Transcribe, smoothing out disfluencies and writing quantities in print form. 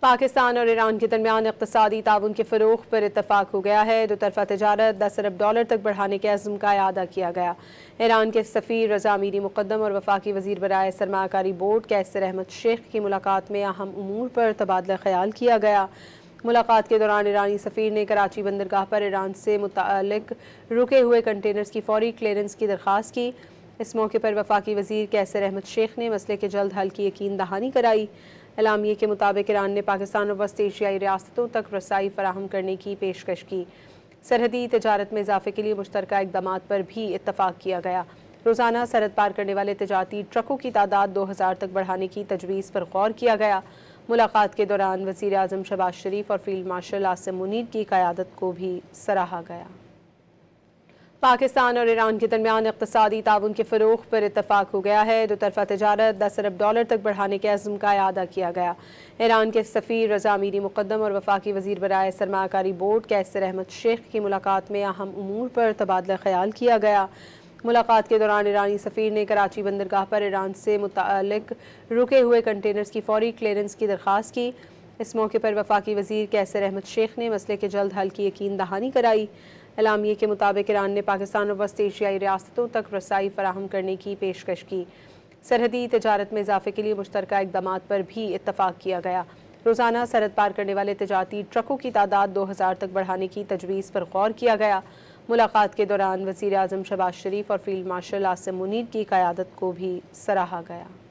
پاکستان اور ایران کے درمیان اقتصادی تعاون کے فروغ پر اتفاق ہو گیا ہے۔ دو طرفہ تجارت $10 ارب تک بڑھانے کے عزم کا اعادہ کیا گیا۔ ایران کے سفیر رضا میری مقدم اور وفاقی وزیر برائے سرمایہ کاری بورڈ قیصر احمد شیخ کی ملاقات میں اہم امور پر تبادلہ خیال کیا گیا۔ ملاقات کے دوران ایرانی سفیر نے کراچی بندرگاہ پر ایران سے متعلق رکے ہوئے کنٹینرز کی فوری کلیئرنس کی درخواست کی۔ اس موقع پر وفاقی وزیر قیصر احمد شیخ نے مسئلے کے جلد حل کی یقین دہانی کرائی۔ اعلامیے کے مطابق ایران نے پاکستان اور وسط ایشیائی ریاستوں تک رسائی فراہم کرنے کی پیشکش کی۔ سرحدی تجارت میں اضافے کے لیے مشترکہ اقدامات پر بھی اتفاق کیا گیا۔ روزانہ سرحد پار کرنے والے تجارتی ٹرکوں کی تعداد 2000 تک بڑھانے کی تجویز پر غور کیا گیا۔ ملاقات کے دوران وزیر اعظم شہباز شریف اور فیلڈ مارشل عاصم منیر کی قیادت کو بھی سراہا گیا۔ پاکستان اور ایران کے درمیان اقتصادی تعاون کے فروغ پر اتفاق ہو گیا ہے۔ دو طرفہ تجارت $10 ارب تک بڑھانے کے عزم کا اعادہ کیا گیا۔ ایران کے سفیر رضا میری مقدم اور وفاقی وزیر برائے سرمایہ کاری بورڈ قیصر احمد شیخ کی ملاقات میں اہم امور پر تبادلہ خیال کیا گیا۔ ملاقات کے دوران ایرانی سفیر نے کراچی بندرگاہ پر ایران سے متعلق رکے ہوئے کنٹینرز کی فوری کلیئرنس کی درخواست کی۔ اس موقع پر وفاقی وزیر قیصر احمد شیخ نے مسئلے کے جلد حل کی یقین دہانی کرائی۔ اعلامیے کے مطابق ایران نے پاکستان اور وسط ایشیائی ریاستوں تک رسائی فراہم کرنے کی پیشکش کی۔ سرحدی تجارت میں اضافے کے لیے مشترکہ اقدامات پر بھی اتفاق کیا گیا۔ روزانہ سرحد پار کرنے والے تجارتی ٹرکوں کی تعداد 2000 تک بڑھانے کی تجویز پر غور کیا گیا۔ ملاقات کے دوران وزیر اعظم شہباز شریف اور فیلڈ مارشل عاصم منیر کی قیادت کو بھی سراہا گیا۔